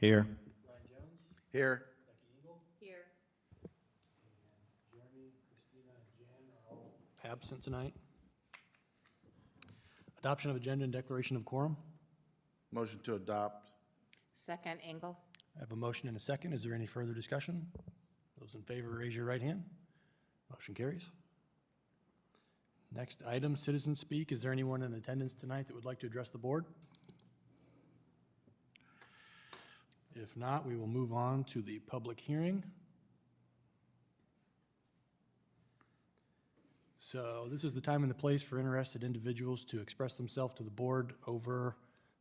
Here. Here. Here. Jeremy, Christina, and Jan are all absent tonight. Adoption of agenda and declaration of quorum. Motion to adopt. Second, Engel. I have a motion and a second. Is there any further discussion? Those in favor, raise your right hand. Motion carries. Next item, citizen speak. Is there anyone in attendance tonight that would like to address the board? If not, we will move on to the public hearing. So this is the time and the place for interested individuals to express themselves to the board over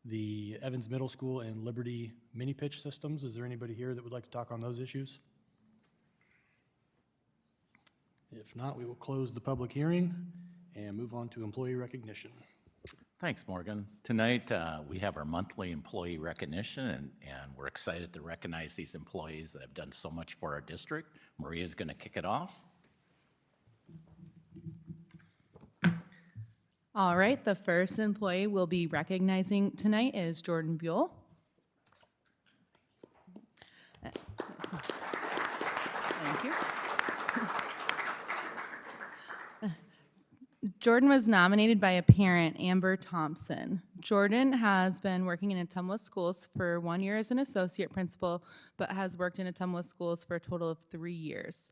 the Evans Middle School and Liberty mini pitch systems. Is there anybody here that would like to talk on those issues? If not, we will close the public hearing and move on to employee recognition. Thanks, Morgan. Tonight, we have our monthly employee recognition, and we're excited to recognize these employees that have done so much for our district. Maria's going to kick it off. All right, the first employee we'll be recognizing tonight is Jordan Buell. Thank you. Jordan was nominated by a parent, Amber Thompson. Jordan has been working in Ottumwa schools for 1 year as an associate principal, but has worked in Ottumwa schools for a total of 3 years.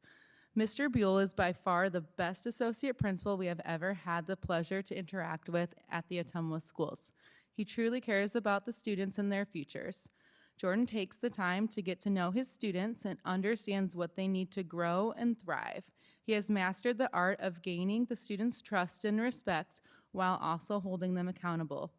Mr. Buell is by far the best associate principal we have ever had the pleasure to interact with at the Ottumwa schools. He truly cares about the students and their futures. Jordan takes the time to get to know his students and understands what they need to grow and thrive. He has mastered the art of gaining the students' trust and respect while also holding them accountable.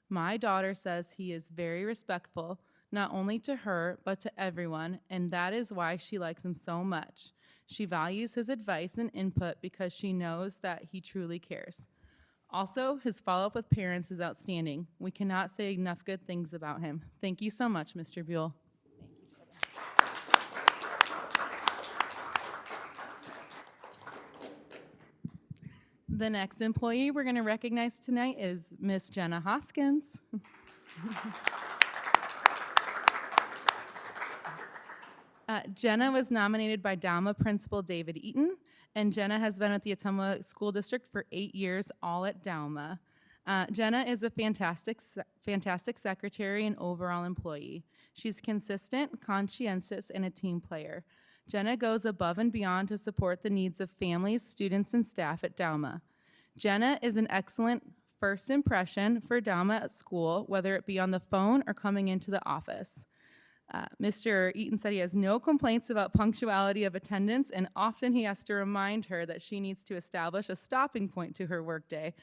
My daughter says he is very respectful, not only to her, but to everyone, and that is why she likes him so much. She values his advice and input because she knows that he truly cares. Also, his follow-up with parents is outstanding. We cannot say enough good things about him. Thank you so much, Mr. Buell. The next employee we're going to recognize tonight is Miss Jenna Hoskins. Jenna was nominated by Dalma Principal David Eaton, and Jenna has been with the Ottumwa School District for 8 years, all at Dalma. Jenna is a fantastic secretary and overall employee. She's consistent, conscientious, and a team player. Jenna goes above and beyond to support the needs of families, students, and staff at Dalma. Jenna is an excellent first impression for Dalma at school, whether it be on the phone or coming into the office. Mr. Eaton said he has no complaints about punctuality of attendance, and often he has to remind her that she needs to establish a stopping point to her workday,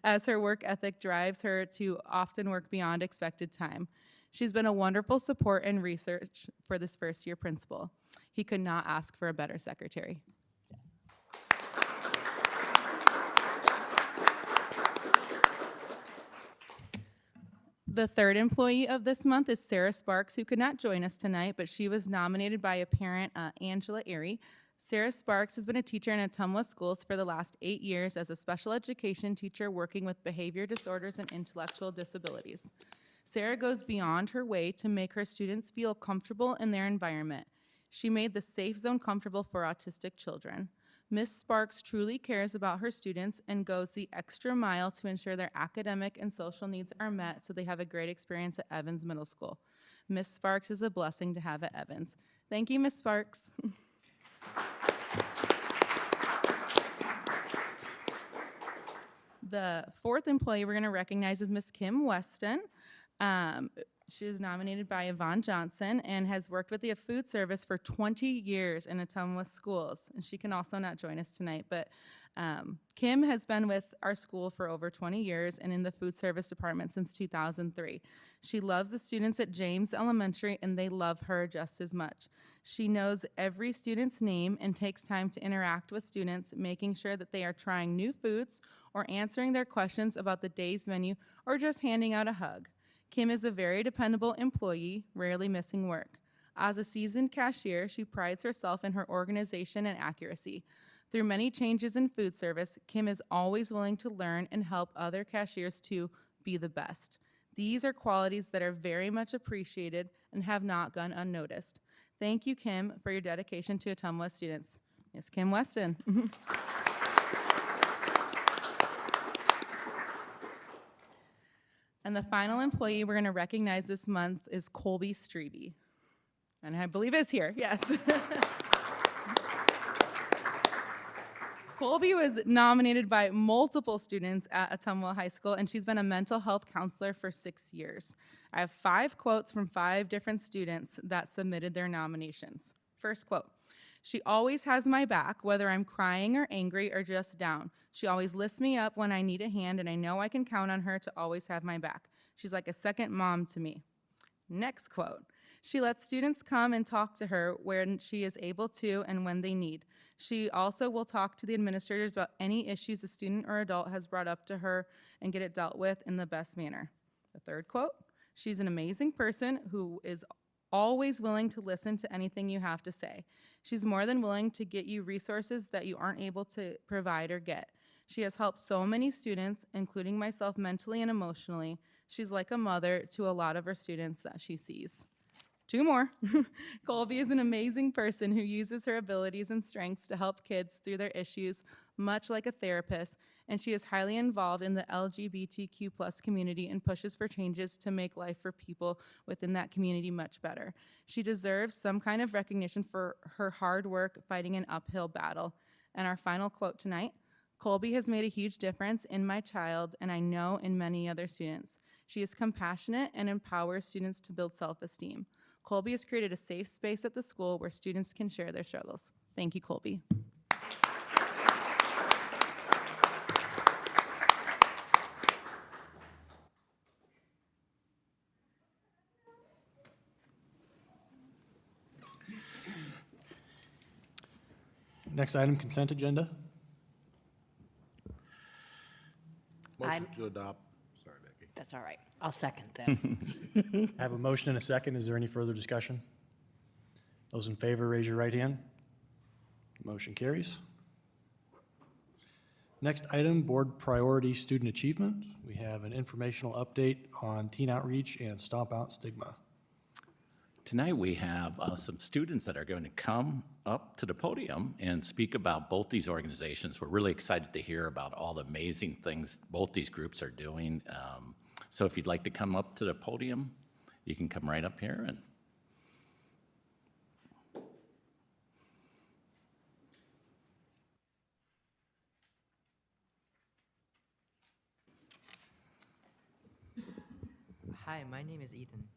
as her work ethic drives her to often work beyond expected time. She's been a wonderful support and research for this first-year principal. He could not ask for a better secretary. The third employee of this month is Sarah Sparks, who could not join us tonight, but she was nominated by a parent, Angela Airy. Sarah Sparks has been a teacher in Ottumwa schools for the last 8 years as a special education teacher working with behavior disorders and intellectual disabilities. Sarah goes beyond her way to make her students feel comfortable in their environment. She made the safe zone comfortable for autistic children. Ms. Sparks truly cares about her students and goes the extra mile to ensure their academic and social needs are met so they have a great experience at Evans Middle School. Ms. Sparks is a blessing to have at Evans. Thank you, Ms. Sparks. The fourth employee we're going to recognize is Ms. Kim Weston. She is nominated by Yvonne Johnson and has worked with the food service for 20 years in Ottumwa schools. And she can also not join us tonight, but Kim has been with our school for over 20 years and in the food service department since 2003. She loves the students at James Elementary, and they love her just as much. She knows every student's name and takes time to interact with students, making sure that they are trying new foods or answering their questions about the day's menu or just handing out a hug. Kim is a very dependable employee, rarely missing work. As a seasoned cashier, she prides herself in her organization and accuracy. Through many changes in food service, Kim is always willing to learn and help other cashiers to be the best. These are qualities that are very much appreciated and have not gone unnoticed. Thank you, Kim, for your dedication to Ottumwa students. Miss Kim Weston. And the final employee we're going to recognize this month is Colby Strebe. And I believe is here, yes. Colby was nominated by multiple students at Ottumwa High School, and she's been a mental health counselor for 6 years. I have 5 quotes from 5 different students that submitted their nominations. First quote, "She always has my back, whether I'm crying or angry or just down. She always lifts me up when I need a hand, and I know I can count on her to always have my back. She's like a second mom to me." Next quote, "She lets students come and talk to her when she is able to and when they need. She also will talk to the administrators about any issues a student or adult has brought up to her and get it dealt with in the best manner." The third quote, "She's an amazing person who is always willing to listen to anything you have to say. She's more than willing to get you resources that you aren't able to provide or get. She has helped so many students, including myself mentally and emotionally. She's like a mother to a lot of her students that she sees." 2 more. "Colby is an amazing person who uses her abilities and strengths to help kids through their issues, much like a therapist, and she is highly involved in the LGBTQ+ community and pushes for changes to make life for people within that community much better. She deserves some kind of recognition for her hard work fighting an uphill battle." And our final quote tonight, "Colby has made a huge difference in my child, and I know in many other students. She is compassionate and empowers students to build self-esteem. Colby has created a safe space at the school where students can share their struggles." Thank you, Colby. Next item, consent agenda. Motion to adopt. Sorry, Becky. That's all right. I'll second that. I have a motion and a second. Is there any further discussion? Those in favor, raise your right hand. Motion carries. Next item, board priority student achievement. We have an informational update on teen outreach and Stomp Out Stigma. Tonight, we have some students that are going to come up to the podium and speak about both these organizations. We're really excited to hear about all the amazing things both these groups are doing. So if you'd like to come up to the podium, you can come right up here and Hi, my name is Ethan.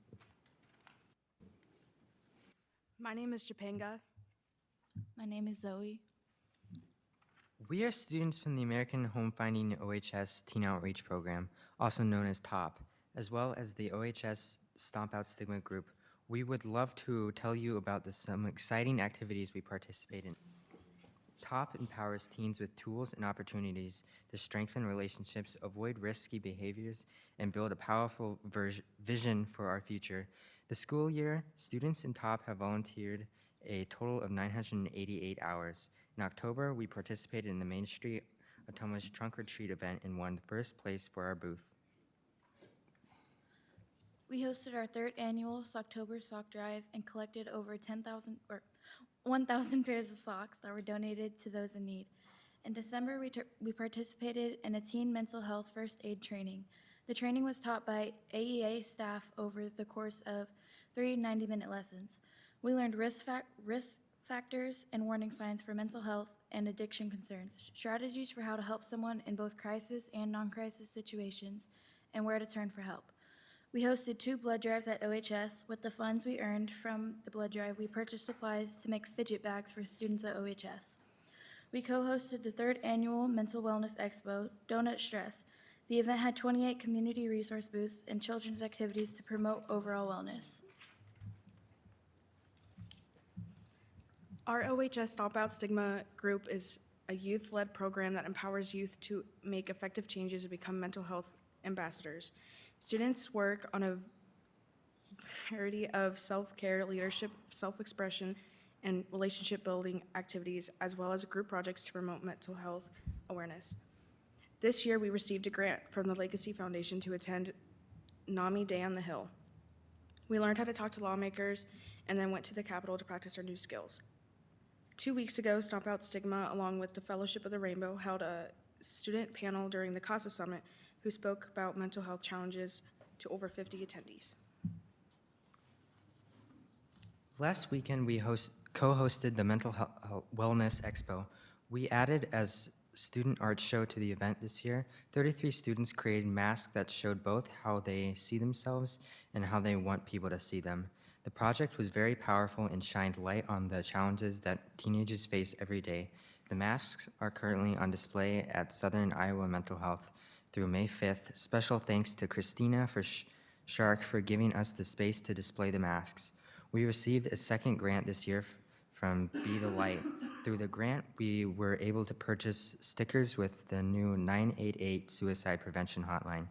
My name is Japanga. My name is Zoe. We are students from the American Home Finding OHS Teen Outreach Program, also known as TOP, as well as the OHS Stomp Out Stigma Group. We would love to tell you about some exciting activities we participate in. TOP empowers teens with tools and opportunities to strengthen relationships, avoid risky behaviors, and build a powerful vision for our future. The school year, students in TOP have volunteered a total of 988 hours. In October, we participated in the Main Street Ottumwa's Trunk or Treat event and won first place for our booth. We hosted our 3rd annual Socktober Sock Drive and collected over 1,000 pairs of socks that were donated to those in need. In December, we participated in a teen mental health first aid training. The training was taught by AEA staff over the course of 3 90-minute lessons. We learned risk factors and warning signs for mental health and addiction concerns, strategies for how to help someone in both crisis and non-crisis situations, and where to turn for help. We hosted 2 blood drives at OHS. With the funds we earned from the blood drive, we purchased supplies to make fidget bags for students at OHS. We co-hosted the 3rd annual Mental Wellness Expo, Donut Stress. The event had 28 community resource booths and children's activities to promote overall wellness. Our OHS Stomp Out Stigma group is a youth-led program that empowers youth to make effective changes and become mental health ambassadors. Students work on a variety of self-care, leadership, self-expression, and relationship-building activities, as well as group projects to promote mental health awareness. This year, we received a grant from the Legacy Foundation to attend NAMI Day on the Hill. We learned how to talk to lawmakers and then went to the Capitol to practice our new skills. 2 weeks ago, Stomp Out Stigma, along with the Fellowship of the Rainbow, held a student panel during the CASA Summit who spoke about mental health challenges to over 50 attendees. Last weekend, we co-hosted the Mental Wellness Expo. We added as student art show to the event this year. 33 students created masks that showed both how they see themselves and how they want people to see them. The project was very powerful and shined light on the challenges that teenagers face every day. The masks are currently on display at Southern Iowa Mental Health through May 5th. Special thanks to Christina Shark for giving us the space to display the masks. We received a second grant this year from Be the Light. Through the grant, we were able to purchase stickers with the new 988 suicide prevention hotline.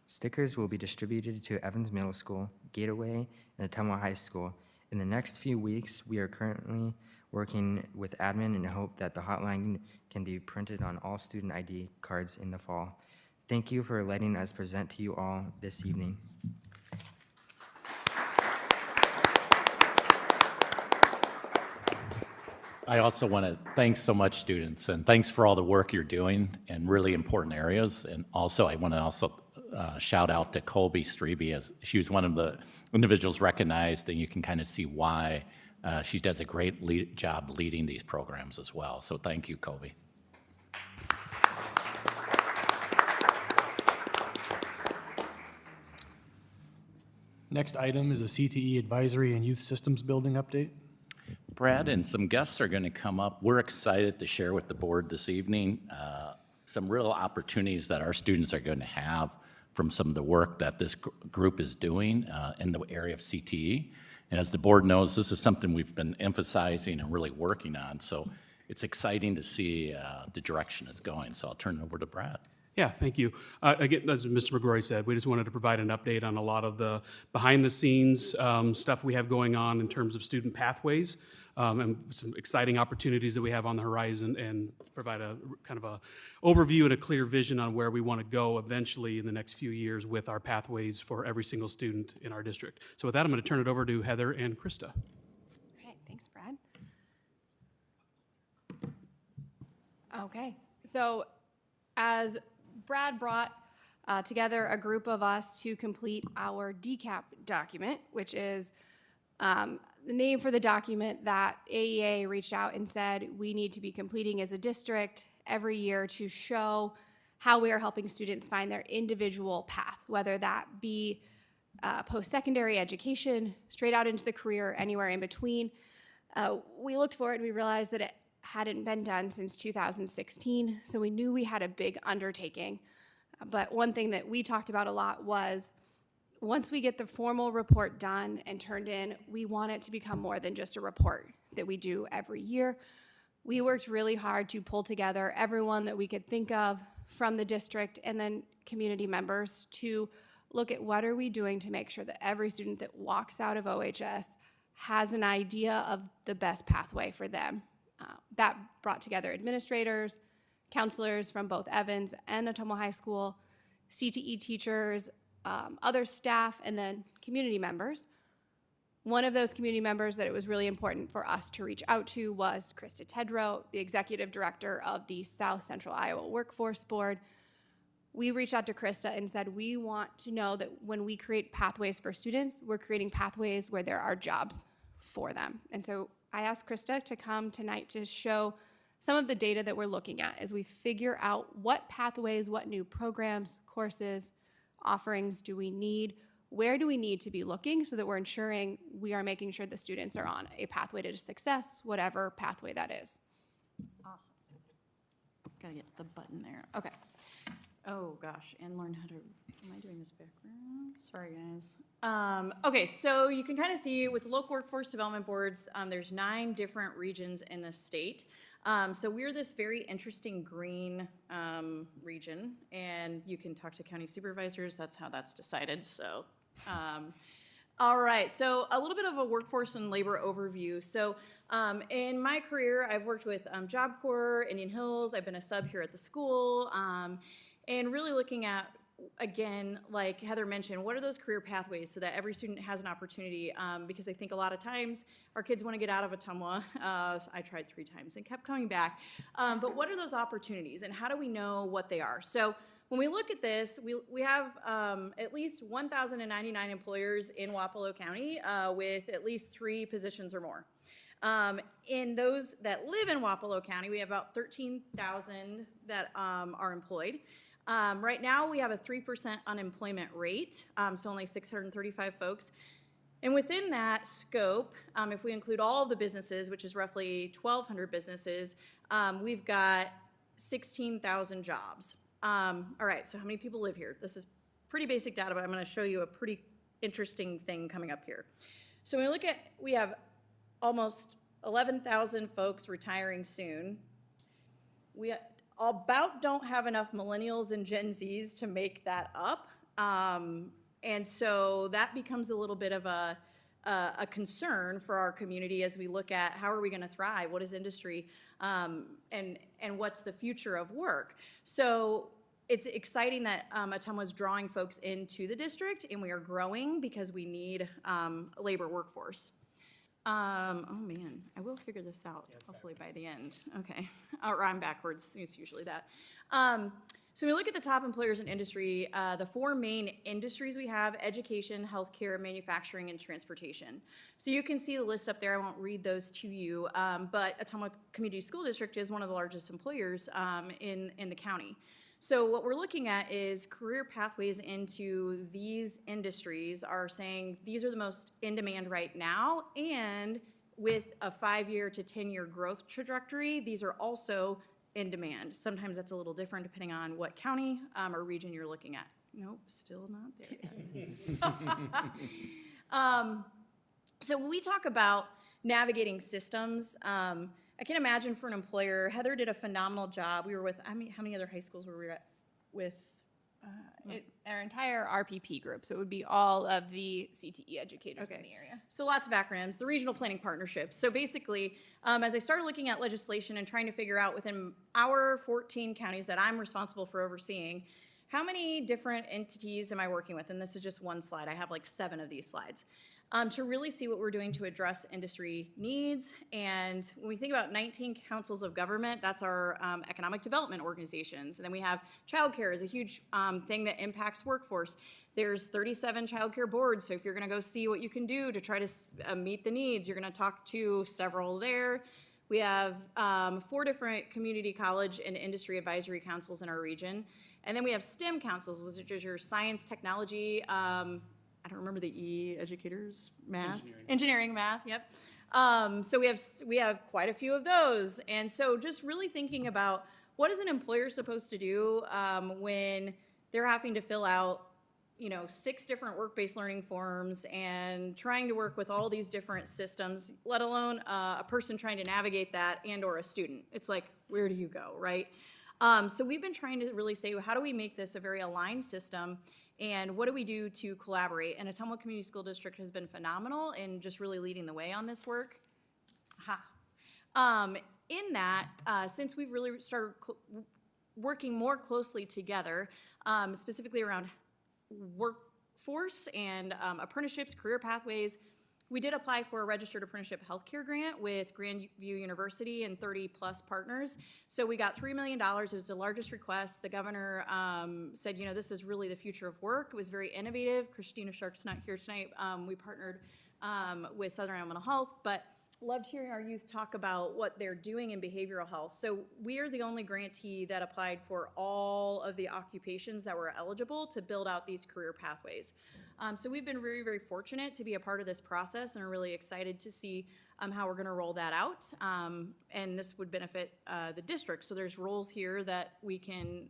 Stickers will be distributed to Evans Middle School, Gateway, and Ottumwa High School. In the next few weeks, we are currently working with admin and hope that the hotline can be printed on all student ID cards in the fall. Thank you for letting us present to you all this evening. I also want to thank so much students, and thanks for all the work you're doing in really important areas. And also, I want to shout out to Colby Strebe, as she was one of the individuals recognized, and you can kind of see why she does a great job leading these programs as well. So thank you, Colby. Next item is a CTE advisory and youth systems building update. Brad and some guests are going to come up. We're excited to share with the board this evening some real opportunities that our students are going to have from some of the work that this group is doing in the area of CTE. And as the board knows, this is something we've been emphasizing and really working on. So it's exciting to see the direction it's going. So I'll turn it over to Brad. Yeah, thank you. Again, as Mr. McGrory said, we just wanted to provide an update on a lot of the behind-the-scenes stuff we have going on in terms of student pathways and some exciting opportunities that we have on the horizon, and provide a kind of a overview and a clear vision on where we want to go eventually in the next few years with our pathways for every single student in our district. So with that, I'm going to turn it over to Heather and Krista. All right, thanks, Brad. Okay, so as Brad brought together a group of us to complete our DCAP document, which is the name for the document that AEA reached out and said we need to be completing as a district every year to show how we are helping students find their individual path, whether that be post-secondary education, straight out into the career, anywhere in between. We looked for it and we realized that it hadn't been done since 2016, so we knew we had a big undertaking. But one thing that we talked about a lot was once we get the formal report done and turned in, we want it to become more than just a report that we do every year. We worked really hard to pull together everyone that we could think of from the district and then community members to look at what are we doing to make sure that every student that walks out of OHS has an idea of the best pathway for them. That brought together administrators, counselors from both Evans and Ottumwa High School, CTE teachers, other staff, and then community members. One of those community members that it was really important for us to reach out to was Krista Tedrow, the executive director of the South Central Iowa Workforce Board. We reached out to Krista and said, we want to know that when we create pathways for students, we're creating pathways where there are jobs for them. And so I asked Krista to come tonight to show some of the data that we're looking at as we figure out what pathways, what new programs, courses, offerings do we need, where do we need to be looking so that we're ensuring we are making sure the students are on a pathway to success, whatever pathway that is. Awesome. Gotta get the button there. Okay. Oh gosh, and learn how to, am I doing this backwards? Sorry guys. Okay, so you can kind of see with local workforce development boards, there's 9 different regions in the state. So we're this very interesting green region, and you can talk to county supervisors. That's how that's decided. So, all right. So a little bit of a workforce and labor overview. So in my career, I've worked with Job Corps, Indian Hills. I've been a sub here at the school, and really looking at again, like Heather mentioned, what are those career pathways so that every student has an opportunity? Because I think a lot of times our kids want to get out of Ottumwa. I tried 3 times and kept coming back. But what are those opportunities and how do we know what they are? So when we look at this, we have at least 1,099 employers in Wapello County with at least 3 positions or more. In those that live in Wapello County, we have about 13,000 that are employed. Right now, we have a 3% unemployment rate, so only 635 folks. And within that scope, if we include all of the businesses, which is roughly 1,200 businesses, we've got 16,000 jobs. All right, so how many people live here? This is pretty basic data, but I'm going to show you a pretty interesting thing coming up here. So when we look at, we have almost 11,000 folks retiring soon. We about don't have enough millennials and Gen Zs to make that up. And so that becomes a little bit of a concern for our community as we look at how are we going to thrive, what is industry, and what's the future of work. So it's exciting that Ottumwa is drawing folks into the district, and we are growing because we need a labor workforce. Oh man, I will figure this out hopefully by the end. Okay, or I'm backwards, it's usually that. So when we look at the top employers in industry, the 4 main industries we have: education, healthcare, manufacturing, and transportation. So you can see the list up there. I won't read those to you, but Ottumwa Community School District is one of the largest employers in the county. So what we're looking at is career pathways into these industries are saying these are the most in demand right now, and with a 5-year to 10-year growth trajectory, these are also in demand. Sometimes that's a little different depending on what county or region you're looking at. Nope, still not there yet. So when we talk about navigating systems, I can imagine for an employer, Heather did a phenomenal job. We were with, how many other high schools were we at with? Our entire RPP group, so it would be all of the CTE educators in the area. So lots of acronyms, the regional planning partnerships. So basically, as I started looking at legislation and trying to figure out within our 14 counties that I'm responsible for overseeing, how many different entities am I working with? And this is just one slide. I have like 7 of these slides. To really see what we're doing to address industry needs. And when we think about 19 councils of government, that's our economic development organizations. And then we have childcare is a huge thing that impacts workforce. There's 37 childcare boards, so if you're gonna go see what you can do to try to meet the needs, you're gonna talk to several there. We have 4 different community college and industry advisory councils in our region. And then we have STEM councils, which is your science, technology, I don't remember the E, educators, math, engineering, math, yep. So we have quite a few of those. And so just really thinking about what is an employer supposed to do when they're having to fill out, 6 different work-based learning forms and trying to work with all these different systems, let alone a person trying to navigate that and or a student. It's like, where do you go, right? So we've been trying to really say, how do we make this a very aligned system? And what do we do to collaborate? And Ottumwa Community School District has been phenomenal in just really leading the way on this work. In that, since we've really started working more closely together, specifically around workforce and apprenticeships, career pathways, we did apply for a registered apprenticeship healthcare grant with Grandview University and 30+ partners. So we got $3 million. It was the largest request. The governor said, this is really the future of work. It was very innovative. Christina Shark's not here tonight. We partnered with Southern Iowa Mental Health, but loved hearing our youth talk about what they're doing in behavioral health. So we are the only grantee that applied for all of the occupations that were eligible to build out these career pathways. So we've been very, very fortunate to be a part of this process and are really excited to see how we're going to roll that out. And this would benefit the district. So there's roles here that we can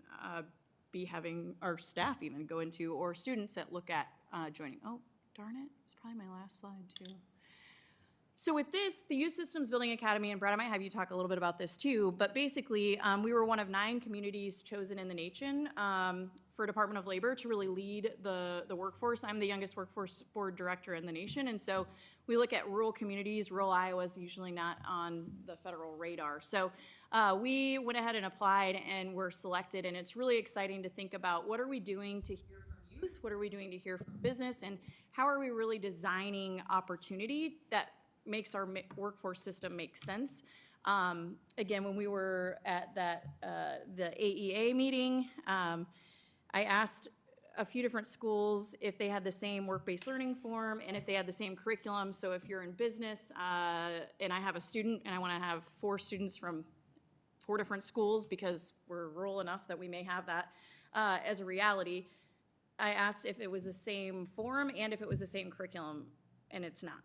be having our staff even go into, or students that look at joining. Oh, darn it. It's probably my last slide too. So with this, the Youth Systems Building Academy, and Brad, I might have you talk a little bit about this too, but basically we were one of 9 communities chosen in the nation for Department of Labor to really lead the workforce. I'm the youngest workforce board director in the nation, and so we look at rural communities. Rural Iowa is usually not on the federal radar. So We went ahead and applied and were selected, and it's really exciting to think about what are we doing to hear from youth, what are we doing to hear from business, and how are we really designing opportunity that makes our workforce system make sense. Again, when we were at the AEA meeting, I asked a few different schools if they had the same work-based learning form and if they had the same curriculum. So if you're in business and I have a student and I want to have 4 students from 4 different schools because we're rural enough that we may have that as a reality, I asked if it was the same form and if it was the same curriculum, and it's not.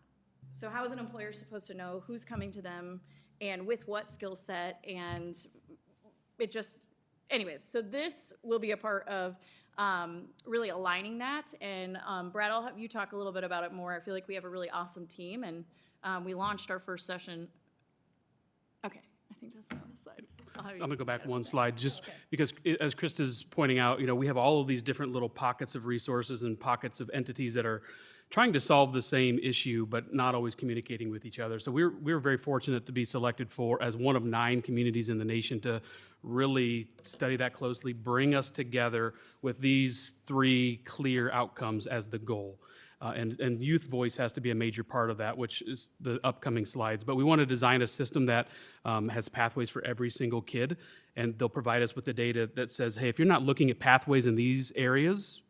So how is an employer supposed to know who's coming to them and with what skill set? And it just, anyways, so this will be a part of really aligning that. And Brad, I'll have you talk a little bit about it more. I feel like we have a really awesome team, and we launched our first session. Okay, I think that's on the slide. I'm going to go back one slide just because, as Krista's pointing out, we have all of these different little pockets of resources and pockets of entities that are trying to solve the same issue, but not always communicating with each other. So we're very fortunate to be selected as one of 9 communities in the nation to really study that closely, bring us together with these 3 clear outcomes as the goal. And youth voice has to be a major part of that, which is the upcoming slides. But we want to design a system that has pathways for every single kid, and they'll provide us with the data that says, hey, if you're not looking at pathways in these areas,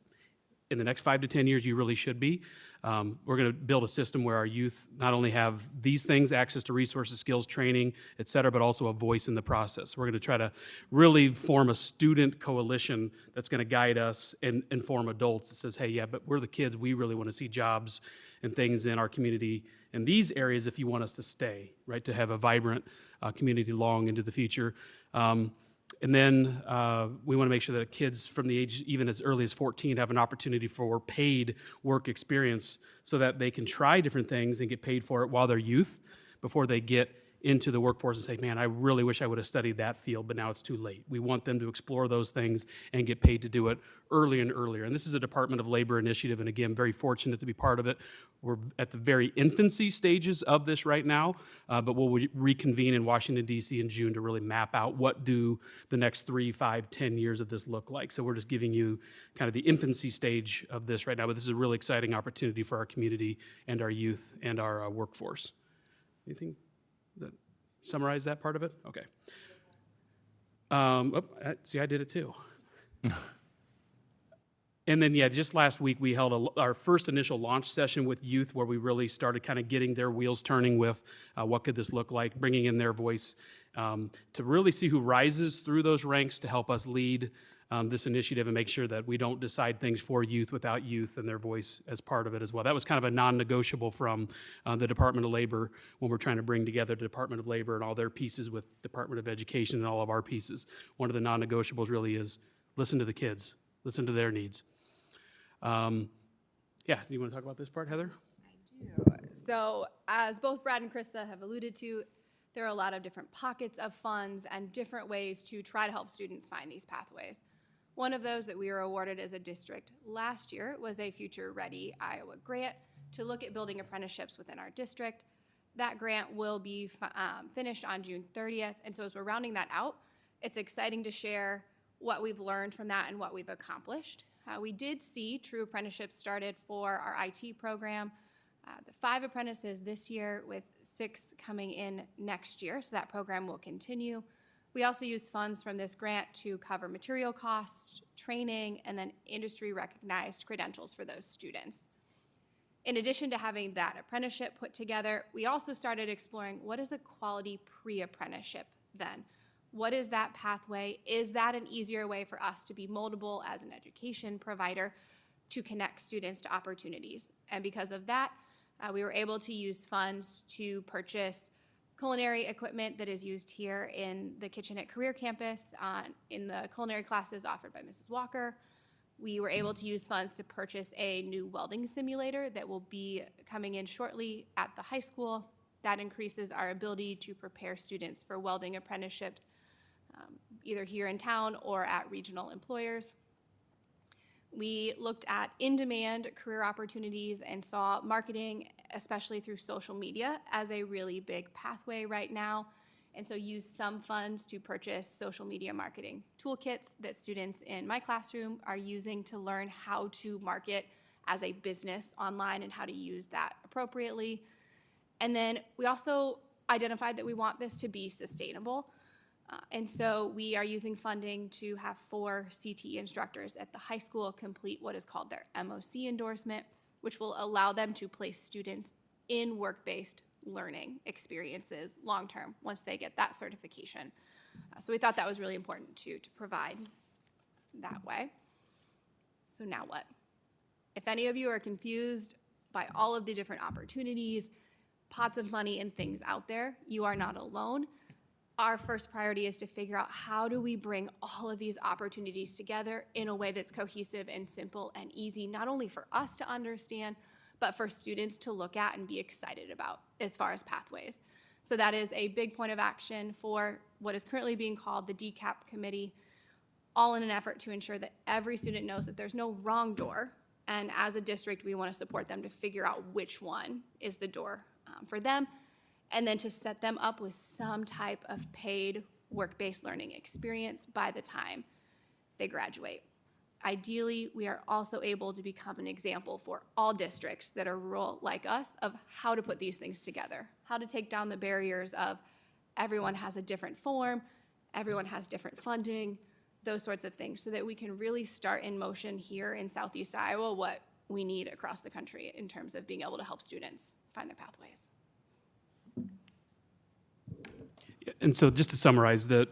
in the next 5 to 10 years, you really should be. We're going to build a system where our youth not only have these things, access to resources, skills, training, et cetera, but also a voice in the process. We're going to try to really form a student coalition that's going to guide us and inform adults that says, hey, yeah, but we're the kids. We really want to see jobs and things in our community in these areas if you want us to stay, right, to have a vibrant community long into the future. And then we want to make sure that kids from the age even as early as 14 have an opportunity for paid work experience so that they can try different things and get paid for it while they're youth before they get into the workforce and say, man, I really wish I would have studied that field, but now it's too late. We want them to explore those things and get paid to do it earlier and earlier. And this is a Department of Labor initiative, and again, very fortunate to be part of it. We're at the very infancy stages of this right now, but we'll reconvene in Washington, D.C. in June to really map out what do the next 3, 5, 10 years of this look like. So we're just giving you kind of the infancy stage of this right now, but this is a really exciting opportunity for our community and our youth and our workforce. Anything that summarize that part of it? Okay. See, I did it too. And then, yeah, just last week we held our first initial launch session with youth where we really started kind of getting their wheels turning with what could this look like, bringing in their voice to really see who rises through those ranks to help us lead this initiative and make sure that we don't decide things for youth without youth and their voice as part of it as well. That was kind of a non-negotiable from the Department of Labor when we're trying to bring together the Department of Labor and all their pieces with Department of Education and all of our pieces. One of the non-negotiables really is listen to the kids, listen to their needs. Yeah, you want to talk about this part, Heather? So as both Brad and Krista have alluded to, there are a lot of different pockets of funds and different ways to try to help students find these pathways. One of those that we were awarded as a district last year was a Future Ready Iowa grant to look at building apprenticeships within our district. That grant will be finished on June 30th, and so as we're rounding that out, it's exciting to share what we've learned from that and what we've accomplished. We did see true apprenticeships started for our IT program, the 5 apprentices this year with 6 coming in next year, so that program will continue. We also use funds from this grant to cover material costs, training, and then industry-recognized credentials for those students. In addition to having that apprenticeship put together, we also started exploring what is a quality pre-apprenticeship then? What is that pathway? Is that an easier way for us to be moldable as an education provider to connect students to opportunities? And because of that, we were able to use funds to purchase culinary equipment that is used here in the Kitchen at Career Campus in the culinary classes offered by Mrs. Walker. We were able to use funds to purchase a new welding simulator that will be coming in shortly at the high school. That increases our ability to prepare students for welding apprenticeships, either here in town or at regional employers. We looked at in-demand career opportunities and saw marketing, especially through social media, as a really big pathway right now. and so use some funds to purchase social media marketing toolkits that students in my classroom are using to learn how to market as a business online and how to use that appropriately. And then we also identified that we want this to be sustainable. And so we are using funding to have 4 CTE instructors at the high school complete what is called their MOC endorsement, which will allow them to place students in work-based learning experiences long-term once they get that certification. So we thought that was really important to provide that way. So now what? If any of you are confused by all of the different opportunities, pots of money, and things out there, you are not alone. Our first priority is to figure out how do we bring all of these opportunities together in a way that's cohesive and simple and easy, not only for us to understand, but for students to look at and be excited about as far as pathways. So that is a big point of action for what is currently being called the DCAP committee, all in an effort to ensure that every student knows that there's no wrong door. And as a district, we want to support them to figure out which one is the door for them, and then to set them up with some type of paid work-based learning experience by the time they graduate. Ideally, we are also able to become an example for all districts that are rural like us of how to put these things together, how to take down the barriers of everyone has a different form, everyone has different funding, those sorts of things, so that we can really start in motion here in Southeast Iowa what we need across the country in terms of being able to help students find their pathways. And so just to summarize, the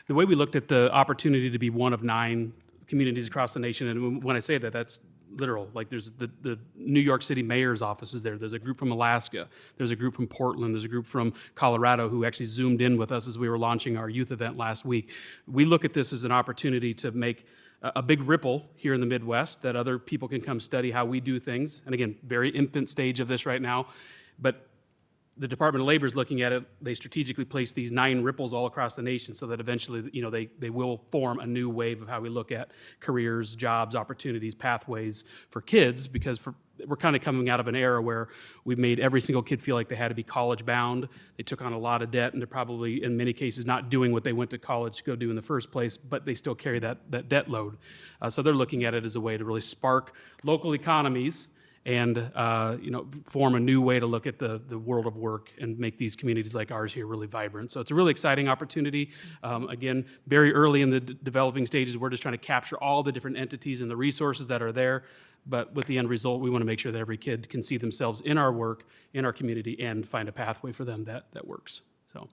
way we looked at the opportunity to be one of 9 communities across the nation, and when I say that, that's literal. Like there's the New York City mayor's office is there. There's a group from Alaska. There's a group from Portland. There's a group from Colorado who actually zoomed in with us as we were launching our youth event last week. We look at this as an opportunity to make a big ripple here in the Midwest, that other people can come study how we do things. And again, very infant stage of this right now, but the Department of Labor is looking at it. They strategically place these 9 ripples all across the nation so that eventually, you know, they will form a new wave of how we look at careers, jobs, opportunities, pathways for kids, because we're kind of coming out of an era where we've made every single kid feel like they had to be college bound. They took on a lot of debt, and they're probably, in many cases, not doing what they went to college to go do in the first place, but they still carry that debt load. So they're looking at it as a way to really spark local economies and form a new way to look at the world of work and make these communities like ours here really vibrant. So it's a really exciting opportunity. Again, very early in the developing stages, we're just trying to capture all the different entities and the resources that are there. But with the end result, we want to make sure that every kid can see themselves in our work, in our community, and find a pathway for them that works. So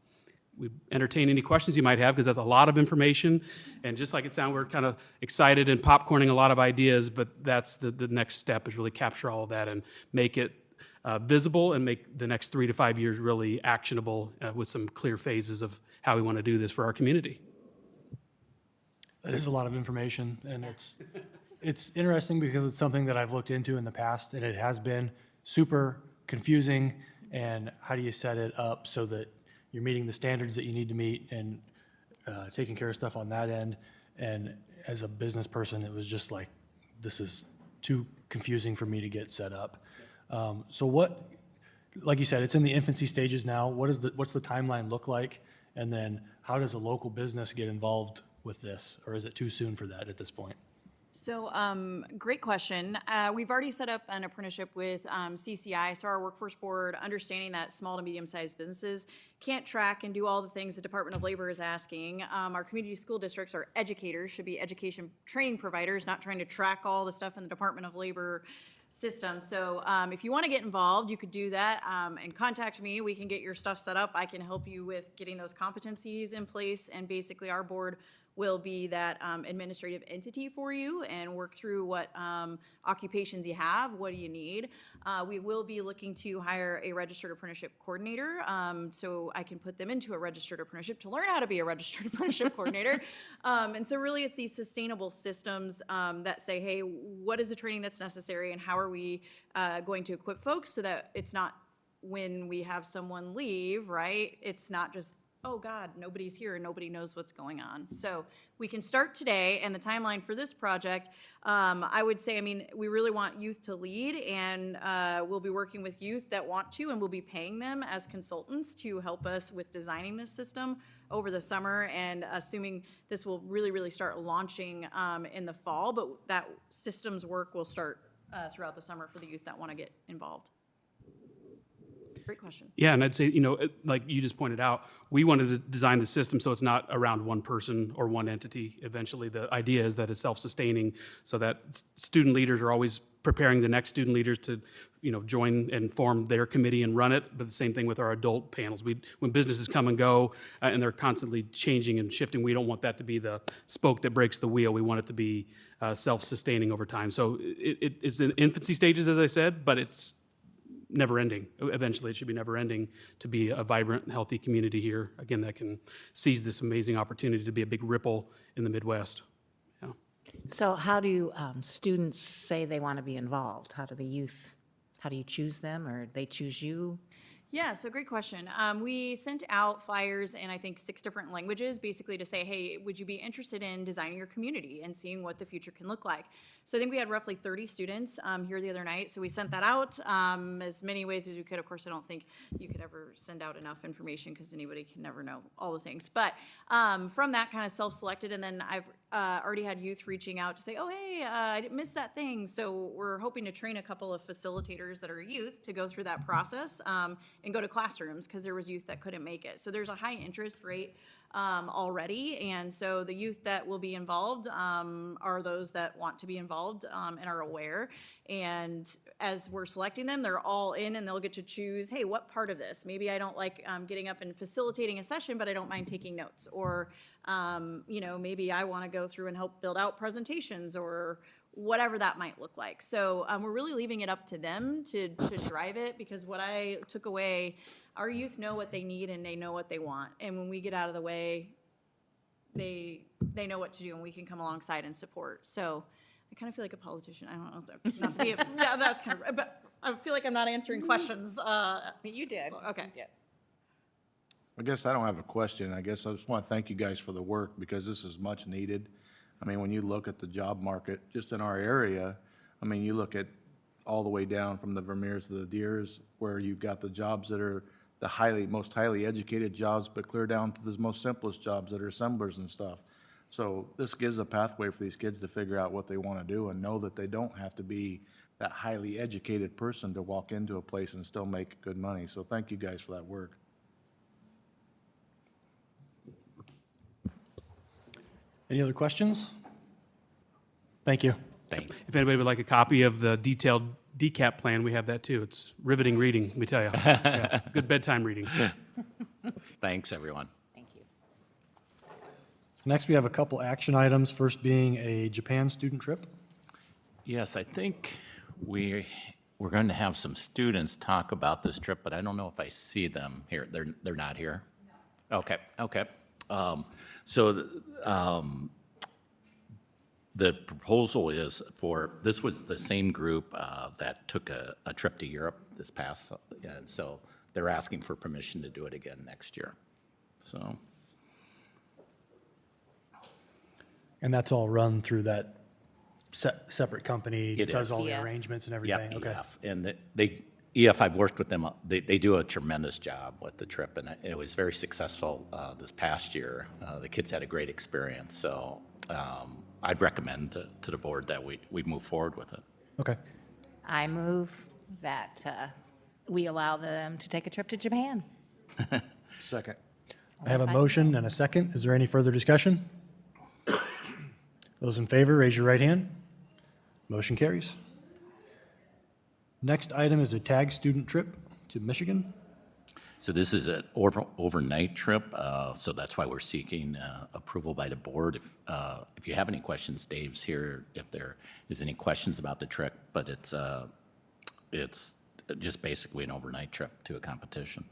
we entertain any questions you might have, because that's a lot of information. And just like it sounds, we're kind of excited and popcorning a lot of ideas, but that's the next step, is really capture all of that and make it visible and make the next 3 to 5 years really actionable with some clear phases of how we want to do this for our community. That is a lot of information, and it's interesting because it's something that I've looked into in the past, and it has been super confusing. And how do you set it up so that you're meeting the standards that you need to meet and taking care of stuff on that end? And as a business person, it was just like, this is too confusing for me to get set up. So what, like you said, it's in the infancy stages now. What's the timeline look like? And then how does a local business get involved with this? Or is it too soon for that at this point? So, great question. We've already set up an apprenticeship with CCI, so our workforce board, understanding that small to medium-sized businesses can't track and do all the things the Department of Labor is asking. Our community school districts are educators, should be education training providers, not trying to track all the stuff in the Department of Labor system. So if you want to get involved, you could do that and contact me. We can get your stuff set up. I can help you with getting those competencies in place, and basically our board will be that administrative entity for you and work through what occupations you have, what do you need. We will be looking to hire a registered apprenticeship coordinator, so I can put them into a registered apprenticeship to learn how to be a registered apprenticeship coordinator. And so really it's these sustainable systems that say, hey, what is the training that's necessary and how are we going to equip folks so that it's not when we have someone leave, right? It's not just oh God, nobody's here and nobody knows what's going on. So we can start today, and the timeline for this project, I would say, I mean, we really want youth to lead, and we'll be working with youth that want to, and we'll be paying them as consultants to help us with designing this system over the summer, and assuming this will really, really start launching in the fall, but that systems work will start throughout the summer for the youth that want to get involved. Great question. Yeah, and I'd say, you know, like you just pointed out, we wanted to design the system so it's not around one person or one entity. Eventually, the idea is that it's self-sustaining, so that student leaders are always preparing the next student leaders to, you know, join and form their committee and run it. But the same thing with our adult panels. When businesses come and go and they're constantly changing and shifting, we don't want that to be the spoke that breaks the wheel. We want it to be self-sustaining over time. So it's in infancy stages, as I said, but it's never ending. Eventually, it should be never ending to be a vibrant, healthy community here. Again, that can seize this amazing opportunity to be a big ripple in the Midwest. Yeah. So how do students say they want to be involved? How do you choose them, or they choose you? Yeah, so great question. We sent out flyers in, I think, 6 different languages, basically to say, hey, would you be interested in designing your community and seeing what the future can look like? So I think we had roughly 30 students here the other night, so we sent that out as many ways as we could. Of course, I don't think you could ever send out enough information because anybody can never know all the things. But from that, kind of self-selected, and then I've already had youth reaching out to say, oh, hey, I missed that thing. So we're hoping to train a couple of facilitators that are youth to go through that process and go to classrooms, because there was youth that couldn't make it. So there's a high interest rate already, and so the youth that will be involved are those that want to be involved and are aware. And as we're selecting them, they're all in, and they'll get to choose, hey, what part of this? Maybe I don't like getting up and facilitating a session, but I don't mind taking notes. Or, you know, maybe I want to go through and help build out presentations, or whatever that might look like. So we're really leaving it up to them to drive it, because what I took away, our youth know what they need and they know what they want. And when we get out of the way, they know what to do, and we can come alongside and support. So I kind of feel like a politician. I don't know, not to be, yeah, that's kind of, but I feel like I'm not answering questions. You did. Okay. Yeah. I guess I don't have a question. I guess I just want to thank you guys for the work, because this is much needed. I mean, when you look at the job market just in our area, I mean, you look at all the way down from the Vermeers to the Deers, where you've got the jobs that are the most highly educated jobs, but clear down to the most simplest jobs that are assemblers and stuff. So this gives a pathway for these kids to figure out what they want to do and know that they don't have to be that highly educated person to walk into a place and still make good money. So thank you guys for that work. Any other questions? Thank you. Thank you. If anybody would like a copy of the detailed DCAP plan, we have that too. It's riveting reading, let me tell you. Yeah, good bedtime reading. Thanks, everyone. Thank you. Next, we have a couple action items, first being a Japan student trip. Yes, I think we're going to have some students talk about this trip, but I don't know if I see them here. They're not here? Okay, okay. The proposal is this was the same group that took a trip to Europe this past, and so they're asking for permission to do it again next year. So. And that's all run through that separate company? It does is. all the EF. arrangements and everything? Yeah, Okay. EF. And EF, I've worked with them, they do a tremendous job with the trip, and it was very successful this past year. The kids had a great experience, so I'd recommend to the board that we move forward with it. Okay. I move that we allow them to take a trip to Japan. Second. I have a motion and a second. Is there any further discussion? Those in favor, raise your right hand. Motion carries. Next item is a TAG student trip to Michigan. So this is an overnight trip, so that's why we're seeking approval by the board. If you have any questions, Dave's here if there is any questions about the trip, but it's just basically an overnight trip to a competition.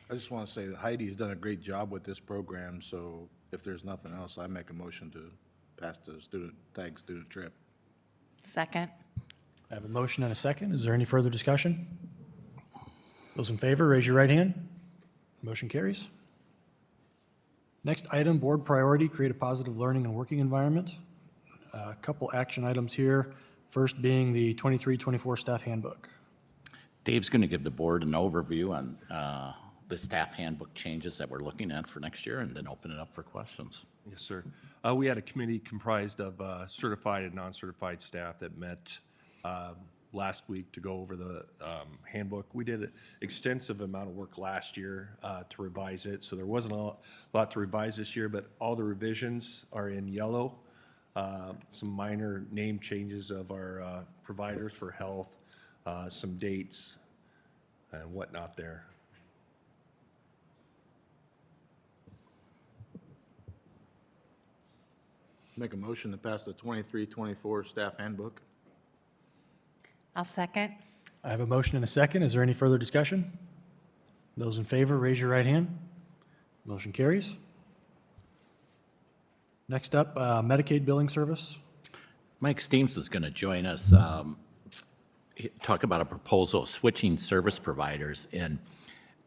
I just want to say that Heidi's done a great job with this program, so if there's nothing else, I make a motion to pass the TAG student trip. Second. I have a motion and a second. Is there any further discussion? Those in favor, raise your right hand. Motion carries. Next item, board priority, create a positive learning and working environment. A couple action items here. First being the 23-24 staff handbook. Dave's going to give the board an overview on the staff handbook changes that we're looking at for next year, and then open it up for questions. Yes, sir. We had a committee comprised of certified and non-certified staff that met last week to go over the handbook. We did an extensive amount of work last year to revise it, so there wasn't a lot to revise this year, but all the revisions are in yellow. Some minor name changes of our providers for health, some dates and whatnot there. Make a motion to pass the 23-24 staff handbook. I'll second. I have a motion and a second. Is there any further discussion? Those in favor, raise your right hand. Motion carries. Next up, Medicaid billing service. Mike Steams is going to join us, talk about a proposal of switching service providers. And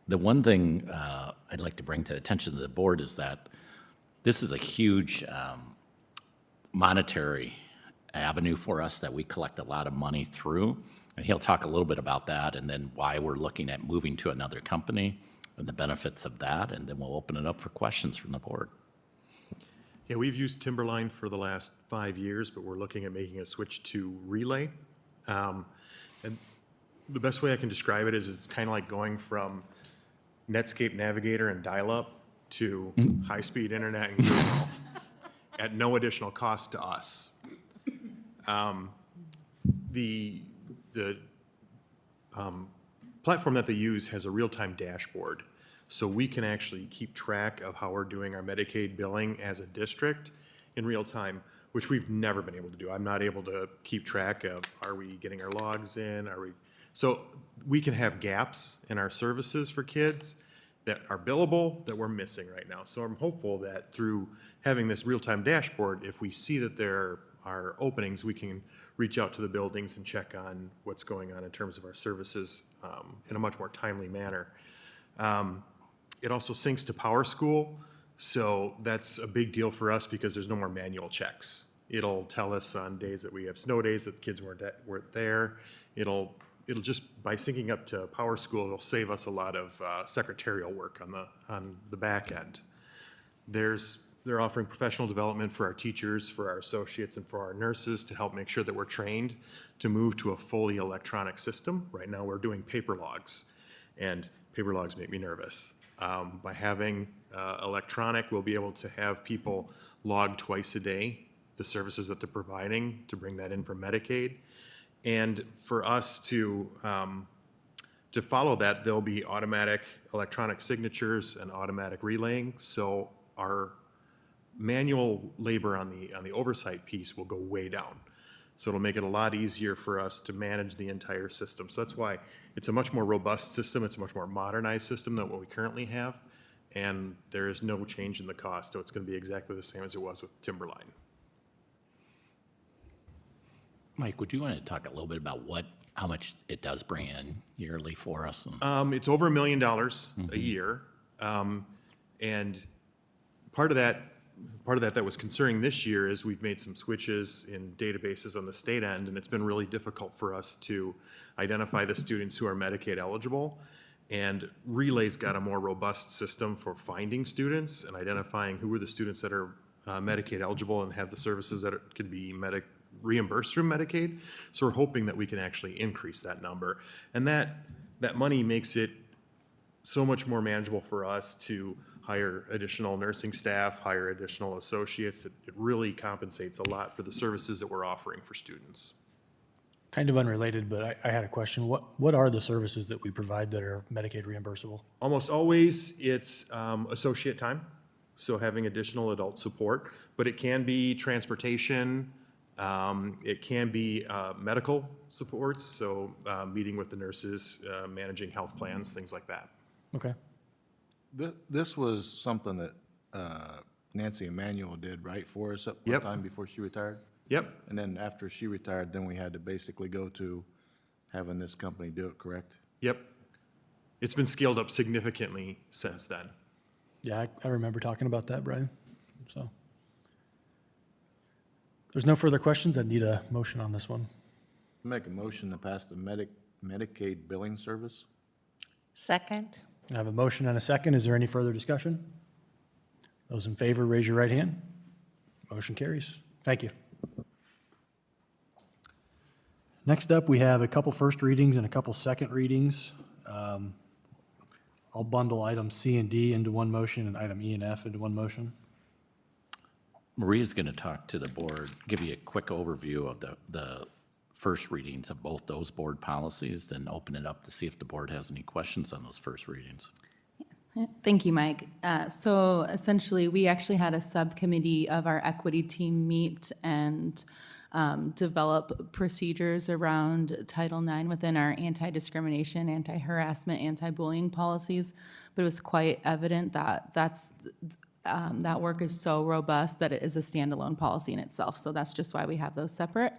the one thing I'd like to bring to attention to the board is that this is a huge monetary avenue for us that we collect a lot of money through. And he'll talk a little bit about that and then why we're looking at moving to another company and the benefits of that. And then we'll open it up for questions from the board. Yeah, we've used Timberline for the last 5 years, but we're looking at making a switch to Relay. And the best way I can describe it is it's kind of like going from Netscape Navigator and dial-up to high-speed internet and Google at no additional cost to us. The platform that they use has a real-time dashboard, so we can actually keep track of how we're doing our Medicaid billing as a district in real time, which we've never been able to do. I'm not able to keep track of, are we getting our logs in? So we can have gaps in our services for kids that are billable that we're missing right now. So I'm hopeful that through having this real-time dashboard, if we see that there are openings, we can reach out to the buildings and check on what's going on in terms of our services in a much more timely manner. It also syncs to PowerSchool, so that's a big deal for us because there's no more manual checks. It'll tell us on days that we have snow days that the kids weren't there. It'll just, by syncing up to PowerSchool, it'll save us a lot of secretarial work on the back end. They're offering professional development for our teachers, for our associates, and for our nurses to help make sure that we're trained to move to a fully electronic system. Right now, we're doing paper logs, and paper logs make me nervous. By having electronic, we'll be able to have people log twice a day the services that they're providing to bring that in from Medicaid. And for us to follow that, there'll be automatic electronic signatures and automatic relaying. So our manual labor on the oversight piece will go way down. So it'll make it a lot easier for us to manage the entire system. So that's why it's a much more robust system. It's a much more modernized system than what we currently have. And there is no change in the cost. So it's going to be exactly the same as it was with Timberline. Mike, would you want to talk a little bit about how much it does bring in yearly for us? It's over $1 million a year. And part of that was concerning this year is we've made some switches in databases on the state end, and it's been really difficult for us to identify the students who are Medicaid eligible. And Relay's got a more robust system for finding students and identifying who are the students that are Medicaid eligible and have the services that can be reimbursed through Medicaid. So we're hoping that we can actually increase that number. And that money makes it so much more manageable for us to hire additional nursing staff, hire additional associates. It really compensates a lot for the services that we're offering for students. Kind of unrelated, but I had a question. What are the services that we provide that are Medicaid reimbursable? Almost always it's associate time, so having additional adult support, but it can be transportation, it can be medical supports, so meeting with the nurses, managing health plans, things like that. Okay. This was something that Nancy Emanuel did, right, for us at one time before she retired? Yep. And then after she retired, then we had to basically go to having this company do it, correct? Yep. it's been scaled up significantly since then. Yeah, I remember talking about that, Brian. So. If there's no further questions, I'd need a motion on this one. Make a motion to pass the Medicaid billing service. Second? I have a motion and a second. Is there any further discussion? Those in favor, raise your right hand. Motion carries. Thank you. Next up, we have a couple first readings and a couple second readings. I'll bundle item C and D into one motion and item E and F into one motion. Maria's going to talk to the board, give you a quick overview of the first readings of both those board policies, then open it up to see if the board has any questions on those first readings. Thank you, Mike. So essentially, we actually had a subcommittee of our equity team meet and develop procedures around Title IX within our anti-discrimination, anti-harassment, anti-bullying policies. But it was quite evident that that work is so robust that it is a standalone policy in itself. So that's just why we have those separate,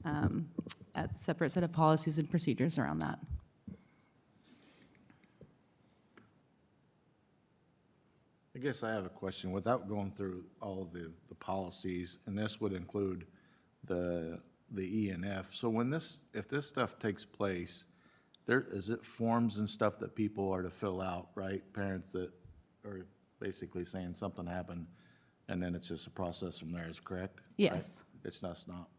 a separate set of policies and procedures around that. I guess I have a question. Without going through all of the policies, and this would include the E and F. So when if this stuff takes place, is it forms and stuff that people are to fill out, right? Parents that are basically saying something happened, and then it's just a process from there, is correct? Yes. Right? It's not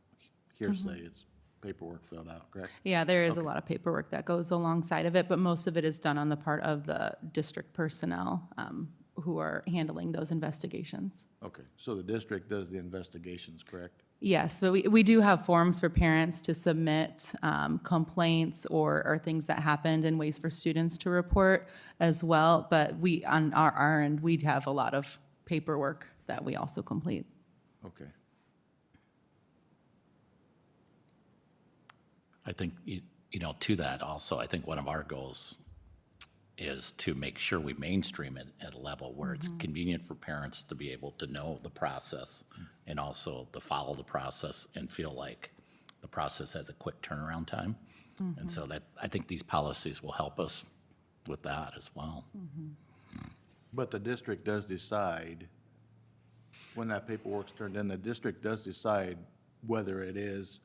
hearsay, it's paperwork filled out, correct? Yeah, there is a lot of paperwork that goes alongside of it, but most of it is done on the part of the district personnel who are handling those investigations. Okay, so the district does the investigations, correct? Yes, but we do have forms for parents to submit complaints or things that happened and ways for students to report as well. But we, on our end, we'd have a lot of paperwork that we also complete. Okay. I think, to that also, I think one of our goals is to make sure we mainstream it at a level where it's convenient for parents to be able to know the process and also to follow the process and feel like the process has a quick turnaround time. And so that, I think these policies will help us with that as well. But the district does decide, when that paperwork's turned in, the district does decide whether it is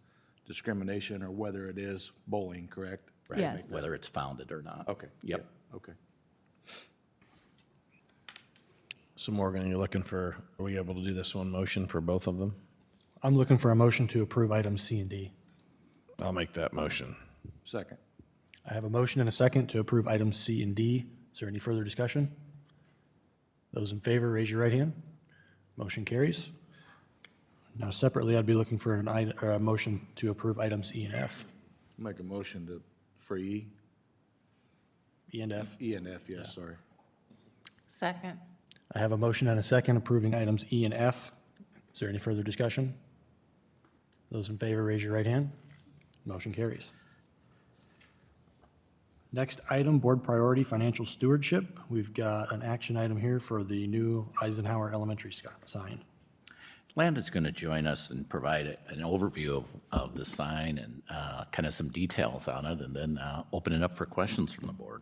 discrimination or whether it is bullying, correct? Right? Yes. Whether it's founded or not. Okay. Yep. yeah, Okay. So Morgan, you're looking for, are we able to do this one motion for both of them? I'm looking for a motion to approve items C and D. I'll make that motion. Second. I have a motion and a second to approve items C and D. Is there any further discussion? Those in favor, raise your right hand. Motion carries. Now separately, I'd be looking for a motion to approve items E and F. Make a motion for E. E and F. E and F, yes, sorry. Second? I have a motion and a second approving items E and F. Is there any further discussion? Those in favor, raise your right hand. Motion carries. Next item, board priority financial stewardship. We've got an action item here for the new Eisenhower Elementary sign. Landon's going to join us and provide an overview of the sign and kind of some details on it, and then open it up for questions from the board.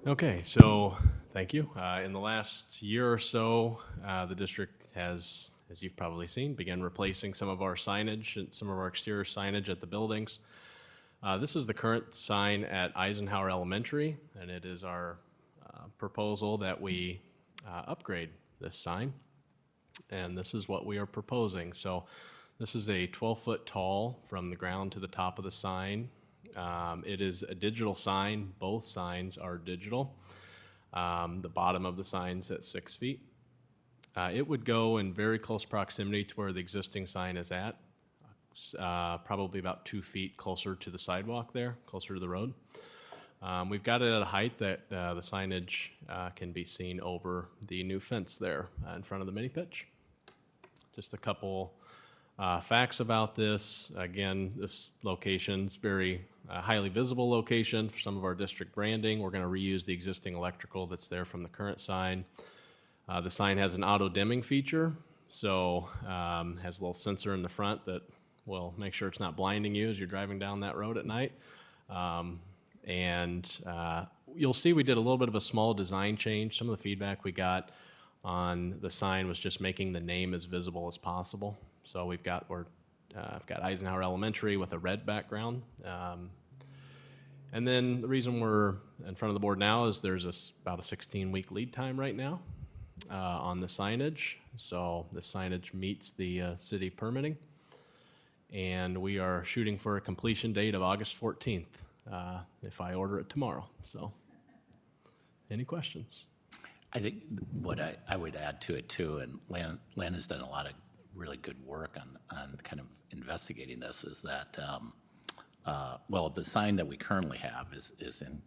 Okay, so thank you. In the last year or so, the district has, as you've probably seen, began replacing some of our signage and some of our exterior signage at the buildings. This is the current sign at Eisenhower Elementary, and it is our proposal that we upgrade this sign. And this is what we are proposing. So this is a 12-foot tall from the ground to the top of the sign. It is a digital sign. Both signs are digital. The bottom of the sign's at 6 feet. It would go in very close proximity to where the existing sign is at, probably about 2 feet closer to the sidewalk there, closer to the road. We've got it at a height that the signage can be seen over the new fence there in front of the mini pitch. Just a couple facts about this. Again, this location's very highly visible location for some of our district branding. We're going to reuse the existing electrical that's there from the current sign. The sign has an auto dimming feature, so has a little sensor in the front that will make sure it's not blinding you as you're driving down that road at night. And you'll see we did a little bit of a small design change. Some of the feedback we got on the sign was just making the name as visible as possible. So I've got Eisenhower Elementary with a red background. And then the reason we're in front of the board now is there's about a 16-week lead time right now on the signage. So the signage meets the city permitting. And we are shooting for a completion date of August 14th if I order it tomorrow. So any questions? I think what I would add to it too, and Lan has done a lot of really good work on kind of investigating this, is that, well, the sign that we currently have is in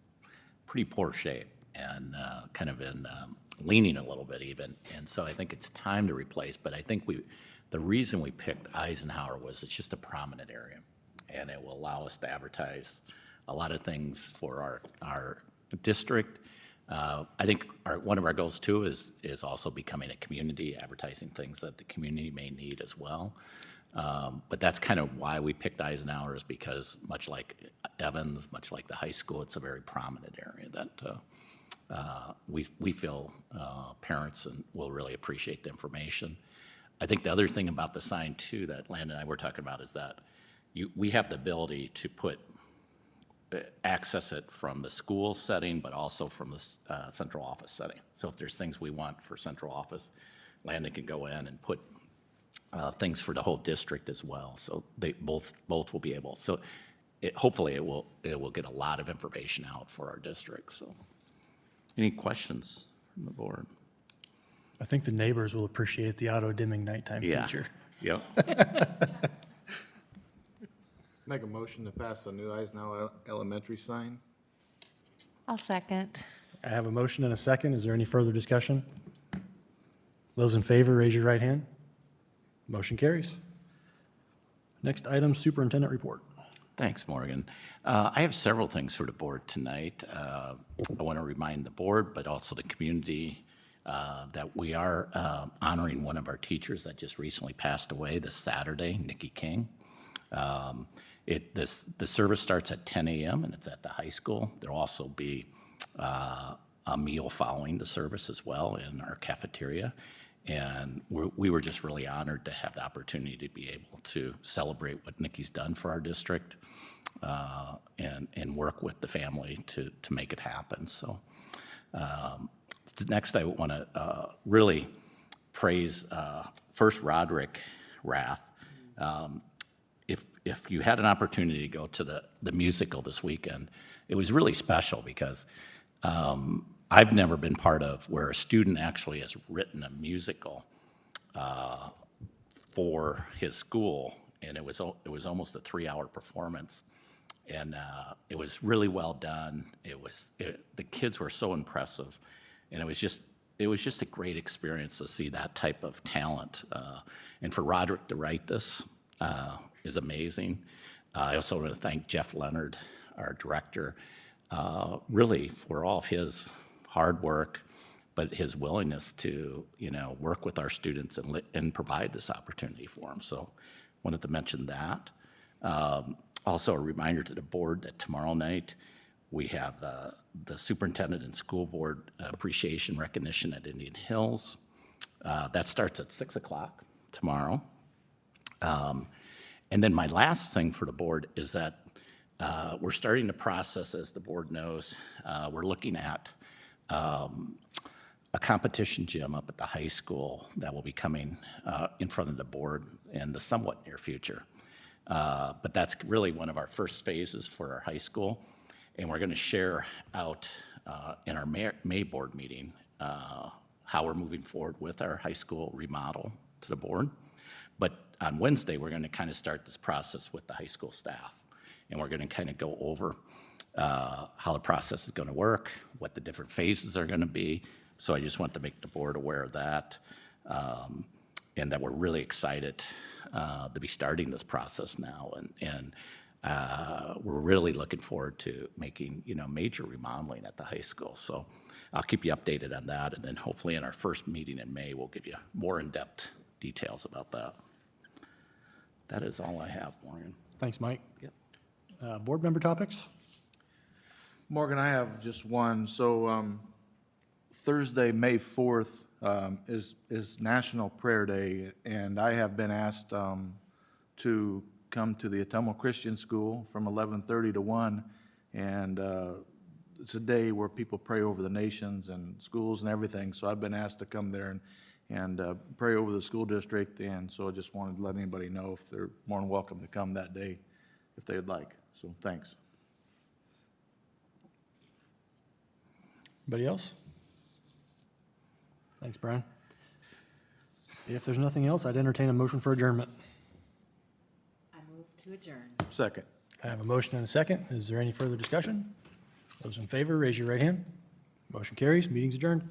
pretty poor shape and kind of in leaning a little bit even. And so I think it's time to replace, but I think the reason we picked Eisenhower was it's just a prominent area, and it will allow us to advertise a lot of things for our district. I think one of our goals too is also becoming a community, advertising things that the community may need as well. But that's kind of why we picked Eisenhower, is because much like Evans, much like the high school, it's a very prominent area that we feel parents will really appreciate the information. I think the other thing about the sign too that Landon and I were talking about is that we have the ability to access it from the school setting, but also from the central office setting. So if there's things we want for central office, Landon can go in and put things for the whole district as well. So they both will be able. So hopefully it will get a lot of information out for our district. So any questions from the board? I think the neighbors will appreciate the auto-dimming nighttime feature. Yep. Make a motion to pass the new Eisenhower Elementary sign. I'll second. I have a motion and a second. Is there any further discussion? Those in favor, raise your right hand. Motion carries. Next item, superintendent report. Thanks, Morgan. I have several things for the board tonight. I want to remind the board, but also the community, that we are honoring one of our teachers that just recently passed away this Saturday, Nikki King. The service starts at 10 a.m. and it's at the high school. There'll also be a meal following the service as well in our cafeteria. And we were just really honored to have the opportunity to be able to celebrate what Nikki's done for our district and work with the family to make it happen. So next I want to really praise first Roderick Rath. If you had an opportunity to go to the musical this weekend, it was really special because I've never been part of where a student actually has written a musical for his school, and it was almost a 3-hour performance, and it was really well done. The kids were so impressive, and it was just a great experience to see that type of talent, and for Roderick to write this is amazing. I also want to thank Jeff Leonard, our director, really for all of his hard work, but his willingness to, work with our students and provide this opportunity for them. So wanted to mention that. Also a reminder to the board that tomorrow night we have the superintendent and school board appreciation recognition at Indian Hills. That starts at 6 o'clock tomorrow. And then my last thing for the board is that we're starting to process, as the board knows, we're looking at a competition gym up at the high school that will be coming in front of the board in the somewhat near future. But that's really one of our first phases for our high school. And we're going to share out in our May board meeting how we're moving forward with our high school remodel to the board. But on Wednesday, we're going to kind of start this process with the high school staff. And we're going to kind of go over how the process is going to work, what the different phases are going to be. So I just want to make the board aware of that, and that we're really excited to be starting this process now. And we're really looking forward to making, major remodeling at the high school. So I'll keep you updated on that. And then hopefully in our first meeting in May, we'll give you more in-depth details about that. That is all I have, Morgan. Thanks, Mike. Yep. Board member topics? Morgan, I have just one. So Thursday, May 4th is National Prayer Day, and I have been asked to come to the Ottumwa Christian School from 11:30 to 1, and it's a day where people pray over the nations and schools and everything, so I've been asked to come there and pray over the school district, and so I just wanted to let anybody know if they're more than welcome to come that day if they would like. So thanks. Anybody else? Thanks, Brian. If there's nothing else, I'd entertain a motion for adjournment. I move to adjourn. Second. I have a motion and a second. Is there any further discussion? Those in favor, raise your right hand. Motion carries. Meeting's adjourned.